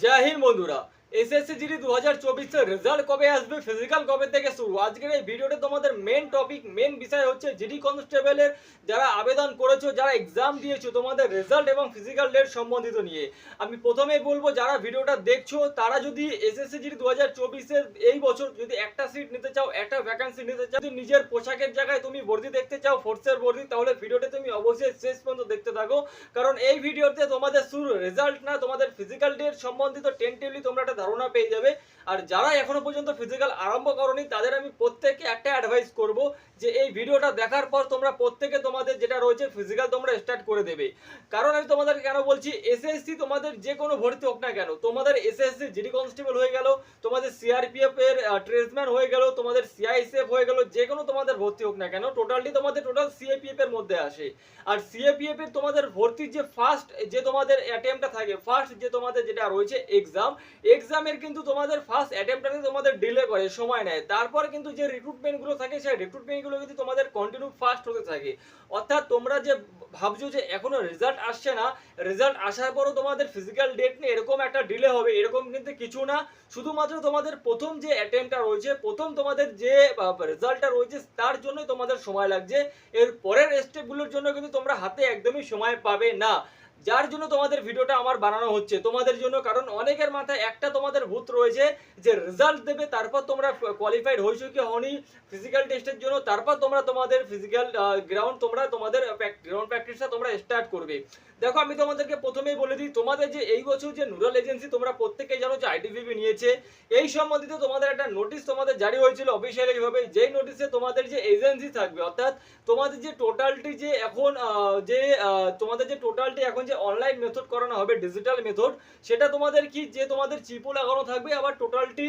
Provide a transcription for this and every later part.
জয় হিন্দ বন্ধুরা। SSC GD 2024 এর result কবে আসবে, ফিজিক্যাল কবে থেকে শুরু, আজকের এই ভিডিওতে তোমাদের মেন টপিক মেন বিষয় হচ্ছে জিডি কনস্টেবলের যারা আবেদন করেছো, যারা এক্সাম দিয়েছো, তোমাদের রেজাল্ট এবং ফিজিক্যাল ডেট সম্বন্ধিত নিয়ে আমি প্রথমেই বলবো, যারা ভিডিওটা দেখছো তারা যদি এসএসসি জিডি 2024 এর এই বছর যদি একটা সিট নিতে চাও, একটা ভ্যাকেন্সি নিতে চাও, যদি নিজের পোশাকের জায়গায় তুমি ভর্তি দেখতে চাও, ফোর্সের ভর্তি, তাহলে ভিডিওটা তুমি অবশ্যই শেষ পর্যন্ত দেখতে থাকো। কারণ এই ভিডিওতে তোমাদের শুধু রেজাল্ট না, তোমাদের ফিজিক্যাল ডেট সম্বন্ধিত টেন্টেভলি তোমরা একটা ধারণা পেয়ে যাবে। আর যারা এখনো পর্যন্ত ফিজিক্যাল আরম্ভ করনি তাদের আমি প্রত্যেককে একটা অ্যাডভাইস করব যে এই ভিডিওটা দেখার পর তোমরা প্রত্যেকে তোমাদের যেটা রয়েছে ফিজিক্যাল তোমরা স্টার্ট করে দেবে। কারণ আমি তোমাদের কেন বলছি, এসএসসি তোমাদের যে কোনো ভর্তি হোক না কেন, তোমাদের এসএসসি জিডি কনস্টেবল হয়ে গেল, তোমাদের সিআরপিএফ এর ট্রেডসম্যান হয়ে গেল, তোমাদের সিআইএসএফ হয়ে গেল, যে কোনো তোমাদের ভর্তি হোক না কেন, টোটালি তোমাদের টোটাল সিএপিএফ এর মধ্যে আসে। আর সিএপিএফ এর তোমাদের ভর্তির যে ফার্স্ট যে তোমাদের অ্যাটেম্পটা থাকে, ফার্স্ট যে তোমাদের যেটা রয়েছে এক্সামের কিন্তু তোমাদের ফার্স্ট অ্যাটেম্পটাতে তোমাদের ডিলে করে, সময় নেয়। তারপরে কিন্তু যে রিক্রুটমেন্টগুলো থাকে সেই রিক্রুটমেন্টগুলো কিন্তু তোমাদের কন্টিনিউ ফাস্ট হতে থাকে। অর্থাৎ তোমরা যে ভাবছো যে এখনো রেজাল্ট আসছে না, রেজাল্ট আসার পরও তোমাদের ফিজিক্যাল ডেট নিয়ে এরকম একটা ডিলে হবে, এরকম কিন্তু কিছু না। শুধুমাত্র তোমাদের প্রথম যে অ্যাটেম্পটা রয়েছে, প্রথম তোমাদের যে রেজাল্টটা রয়েছে তার জন্যই তোমাদের সময় লাগছে। এর পরের স্টেপগুলোর জন্য কিন্তু তোমরা হাতে একদমই সময় পাবে না। যার জন্য তোমাদের ভিডিওটা আমার বানানো হচ্ছে তোমাদের জন্য। কারণ অনেকের মাথায় একটা তোমাদের ভূত রয়েছে যে রেজাল্ট দেবে, তারপর তোমরা কোয়ালিফাইড হয়েছো কি হওনি ফিজিক্যাল টেস্টের জন্য, তারপর তোমরা তোমাদের ফিজিক্যাল গ্রাউন্ড তোমরা তোমাদের গ্রাউন্ড প্র্যাকটিসটা তোমরা স্টার্ট করবে। দেখো আমি তোমাদেরকে প্রথমেই বলে দিই, তোমাদের যে এই বছর যে নুরাল এজেন্সি তোমরা প্রত্যেকেই জানো যে আইটিবিপি নিয়েছে, এই সম্বন্ধিত তোমাদের একটা নোটিশ তোমাদের জারি হয়েছিল অফিসিয়ালি ভাবে। যেই নোটিশে তোমাদের যে এজেন্সি থাকবে, অর্থাৎ তোমাদের যে টোটালটি যে এখন তোমাদের যে টোটালটি এখন যে অনলাইন মেথড করানো হবে, ডিজিটাল মেথড, সেটা তোমাদের কি যে তোমাদের চিপও লাগানো থাকবে, আবার টোটালটি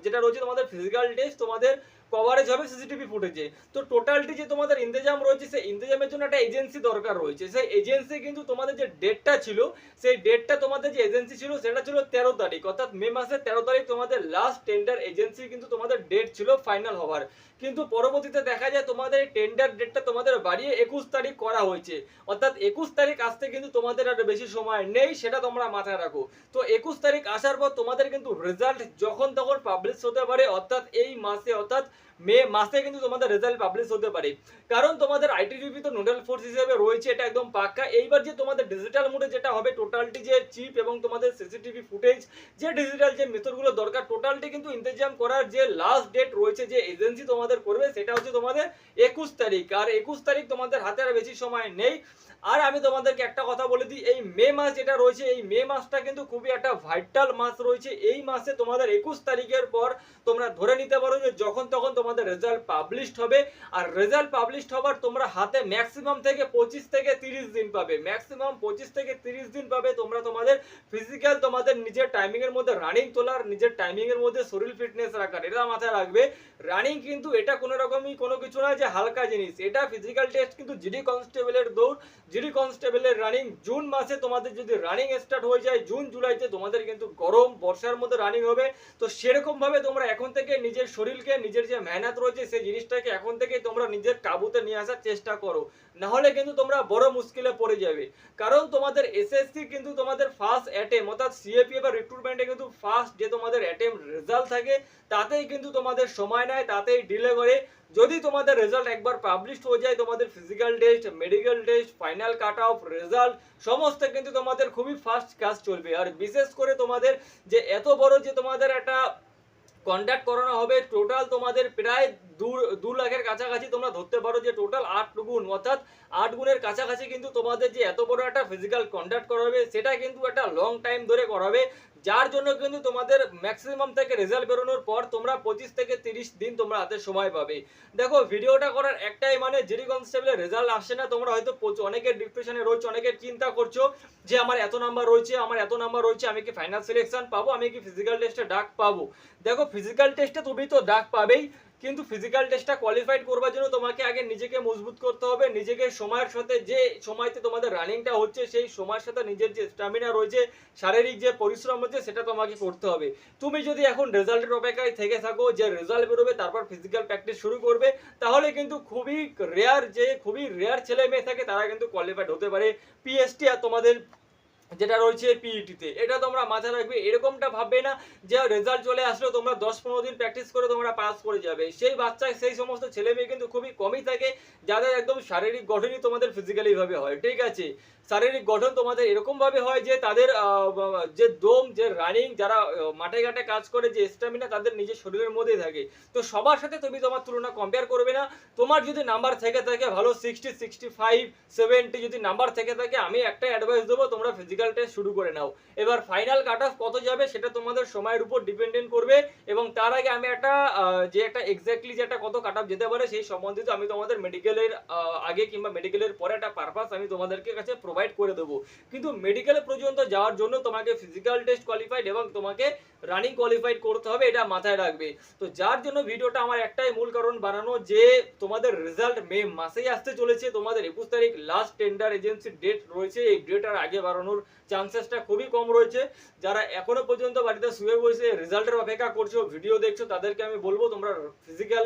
যেটা রয়েছে তোমাদের ফিজিক্যাল টেস্ট তোমাদের কভারেজ হবে সিসিটিভি ফুটেজে। তো টোটালটি যে তোমাদের ইন্তজাম রয়েছে, সেই ইন্তজামের জন্য একটা এজেন্সি দরকার রয়েছে। সেই এজেন্সি কিন্তু তোমাদের যে ডেটটা ছিল, সেই ডেটটা তোমাদের যে এজেন্সি ছিল সেটা ছিল 13 তারিখ, অর্থাৎ মে মাসের 13 তারিখ তোমাদের লাস্ট টেন্ডার এজেন্সি কিন্তু তোমাদের ডেট ছিল ফাইনাল হওয়ার। কিন্তু পরবর্তীতে দেখা যায় তোমাদের এই টেন্ডার ডেটটা তোমাদের বাড়িয়ে 21 তারিখ করা হয়েছে। অর্থাৎ 21 তারিখ আসতে কিন্তু তোমাদের আর বেশি সময় নেই, সেটা তোমরা মাথায় রাখো। তো 21 তারিখ আসার পর তোমাদের কিন্তু রেজাল্ট যখন তখন পাবলিশ হতে পারে, অর্থাৎ এই মাসে, অর্থাৎ মে মাসে কিন্তু তোমাদের রেজাল্ট পাবলিশ হতে পারে। কারণ তোমাদের আইটিবিপি তো নোডাল ফোর্স হিসেবে রয়েছে, এটা একদম পাক্কা। এইবার যে তোমাদের ডিজিটাল মোডে যেটা হবে, টোটালটি যে চিপ এবং তোমাদের সিসিটিভি ফুটেজ যে ডিজিটাল যে মেথডগুলো দরকার, টোটালটি কিন্তু ইন্তজাম করার যে লাস্ট ডেট রয়েছে যে এজেন্সি তোমাদের করবে, সেটা হচ্ছে তোমাদের 21 তারিখ। আর 21 তারিখ তোমাদের হাতে আর বেশি সময় নেই। আর আমি তোমাদেরকে একটা কথা বলে দিই, এই মে মাস যেটা রয়েছে, এই মে মাসটা কিন্তু খুবই একটা ভাইটাল মাস রয়েছে। এই মাসে তোমাদের 21 তারিখের পর তোমরা ধরে নিতে পারো যে যখন তখন তোমাদের রেজাল্ট পাবলিশড হবে। আর রেজাল্ট পাবলিশড হবার তোমরা হাতে ম্যাক্সিমাম থেকে 25 থেকে 30 দিন পাবে, ম্যাক্সিমাম 25 থেকে 30 দিন পাবে তোমরা তোমাদের ফিজিক্যাল তোমাদের নিজের টাইমিং এর মধ্যে রানিং তোলার, নিজের টাইমিং এর মধ্যে শরীর ফিটনেস রাখার। এটা মাথায় রাখবে, রানিং কিন্তু এটা কোনো রকমই কোনো কিছু না যে হালকা জিনিস। এটা ফিজিক্যাল টেস্ট কিন্তু জিডি কনস্টেবলের দৌড়, জিডি কনস্টেবলের রানিং জুন মাসে তোমাদের যদি রানিং স্টার্ট হয়ে যায়, জুন জুলাইতে তোমাদের কিন্তু গরম বর্ষার মধ্যে রানিং হবে। তো সেরকম ভাবে তোমরা এখন থেকে নিজের শরীরকে, নিজের যে মেহনত রয়েছে সেই জিনিসটাকে এখন থেকে তোমরা নিজের কাবুতে নিয়ে আসার চেষ্টা করো, না হলে কিন্তু তোমরা বড় মুশকিলে পড়ে যাবে। কারণ তোমাদের এসএসসি কিন্তু তোমাদের ফার্স্ট অ্যাটেম্প, অর্থাৎ সিএপি বা রিক্রুটমেন্টে কিন্তু ফার্স্ট যে তোমাদের অ্যাটেম্প রেজাল্ট থাকে, তাতেই কিন্তু তোমাদের সময় নেয়, তাতেই ডিলে করে। যদি তোমাদের রেজাল্ট একবার পাবলিশ হয়ে যায়, তোমাদের physical test, medical test, final cut off result সমস্ত কিন্তু তোমাদের খুবই ফাস্ট কাজ চলবে। আর বিশেষ করে তোমাদের যে এত বড় যে তোমাদের একটা কন্ডাক্ট করানো হবে, টোটাল তোমাদের প্রায় 2 লাখের কাছাকাছি তোমরা ধরতে পারো যে টোটাল 8 গুণ, অর্থাৎ 8 গুণের কাছাকাছি কিন্তু তোমাদের যে এত বড় একটা ফিজিক্যাল কন্ডাক্ট করা হবে, সেটা কিন্তু একটা লং টাইম ধরে করা হবে। যার জন্য কিন্তু তোমাদের ম্যাক্সিমাম থেকে রেজাল্ট বেরোনোর পর তোমরা 25 থেকে 30 দিন তোমরা হাতে সময় পাবে। দেখো ভিডিওটা করার একটাই মানে, জিডি কনস্টেবলের রেজাল্ট আসছে না, তোমরা হয়তো অনেকের ডিপ্রেশনে রয়েছে, অনেকের চিন্তা করছো যে আমার এত নাম্বার রয়েছে, আমার এত নাম্বার রয়েছে, আমি কি ফাইনাল সিলেকশন পাবো, আমি কি ফিজিক্যাল টেস্টে ডাক পাবো। দেখো ফিজিক্যাল টেস্টে তুমি তো ডাক পাবেই, কিন্তু ফিজিক্যাল টেস্টটা কোয়ালিফাইড করবার জন্য তোমাকে আগে নিজেকে মজবুত করতে হবে, নিজেকে সময়ের সাথে, যে সময়তে তোমাদের রানিংটা হচ্ছে সেই সময়ের সাথে নিজের যে স্ট্যামিনা রয়েছে, শারীরিক যে পরিশ্রম হচ্ছে, সেটা তোমাকে করতে হবে। তুমি যদি এখন রেজাল্টের অপেক্ষায় থেকে থাকো যে রেজাল্ট বেরোবে তারপর ফিজিক্যাল প্র্যাকটিস শুরু করবে, তাহলে কিন্তু খুবই রেয়ার ছেলে মেয়ে থাকে তারা কিন্তু কোয়ালিফাইড হতে পারে পিএসটি আর তোমাদের যেটা রয়েছে পিইটিতে, এটা তোমরা মাথায় রাখবে। এরকমটা ভাববে না যে রেজাল্ট চলে আসলো তোমরা 10-15 দিন প্র্যাকটিস করে তোমরা পাস করে যাবে। সেই বাচ্চা সেই সমস্ত ছেলে মেয়ে কিন্তু খুবই কমই থাকে যাদের একদম শারীরিক গঠনই তোমাদের ফিজিক্যালি ভাবে হয়, ঠিক আছে? শারীরিক গঠন তোমাদের এরকম ভাবে হয় যে তাদের যে দম, যে রানিং, যারা মাঠে ঘাটে কাজ করে, যে স্ট্যামিনা তাদের নিজের শরীরের মধ্যেই থাকে। তো সবার সাথে তুমি তোমার তুলনা কম্পেয়ার করবে না। তোমার যদি নাম্বার থেকে থাকে ভালো 60, 65, 70 যদি নাম্বার থেকে থাকে, আমি একটা অ্যাডভাইস দেবো, তোমরা ফিজিক্যাল টেস্ট শুরু করে নাও। এবার ফাইনাল কাট অফ কত যাবে সেটা তোমাদের সময়ের উপর ডিপেন্ডেন্ট করবে, এবং তার আগে আমি একটা যে একটা এক্স্যাক্টলি যে একটা কত কাট অফ যেতে পারে সেই সম্বন্ধিত আমি তোমাদের মেডিকেলের আগে কিংবা মেডিকেলের পরে একটা পারপাস আমি তোমাদেরকে কাছে প্রোভাইড করে দেবো। কিন্তু মেডিকেল পর্যন্ত যাওয়ার জন্য তোমাকে ফিজিক্যাল টেস্ট কোয়ালিফাইড এবং তোমাকে রানিং কোয়ালিফাইড করতে হবে, এটা মাথায় রাখবে। তো যার জন্য ভিডিওটা আমার একটাই মূল কারণ বানানো, যে তোমাদের রেজাল্ট মে মাসেই আসতে চলেছে। তোমাদের 21 তারিখ লাস্ট টেন্ডার এজেন্সির ডেট রয়েছে, এই ডেটার আগে বাড়ানোর চান্সেসটা খুবই কম রয়েছে। যারা এখনো পর্যন্ত বাড়িতে শুয়ে বসে রেজাল্টের অপেক্ষা করছো, ভিডিও দেখছো, তাদেরকে আমি বলবো তোমরা ফিজিক্যাল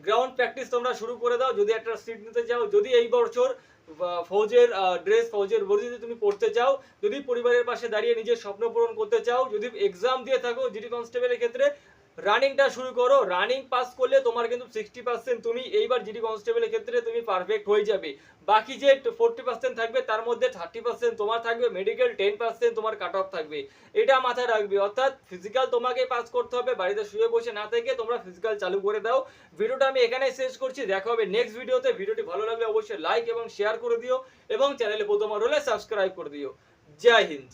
গ্রাউন্ড প্র্যাকটিস তোমরা শুরু করে দাও। যদি একটা সিট নিতে চাও, যদি এই বছর ফৌজের ড্রেস, ফৌজের বর্দি তুমি পড়তে চাও, যদি পরিবারের পাশে দাঁড়িয়ে নিজের স্বপ্ন পূরণ করতে চাও, যদি এক্সাম দিয়ে থাকো জিডি কনস্টেবলের ক্ষেত্রে, রানিংটা শুরু করো। রানিং পাস করলে তোমার কিন্তু 60% তুমি এইবার জিডি কনস্টেবলের ক্ষেত্রে তুমি পারফেক্ট হয়ে যাবে। বাকি যে 40% থাকবে তার মধ্যে 30% তোমার থাকবে মেডিকেল, 10% তোমার কাট অফ থাকবে। এটা মাথায় রাখবে। অর্থাৎ ফিজিক্যাল তোমাকে পাস করতে হবে, বাড়িতে শুয়ে বসে না থেকে তোমরা ফিজিক্যাল চালু করে দাও। ভিডিওটা আমি এখানেই শেষ করছি, দেখা হবে নেক্সট ভিডিওতে। ভিডিওটি ভালো লাগলে অবশ্যই লাইক এবং শেয়ার করে দিও, এবং চ্যানেলে প্রথমবার হলে সাবস্ক্রাইব করে দিও। জয় হিন্দ।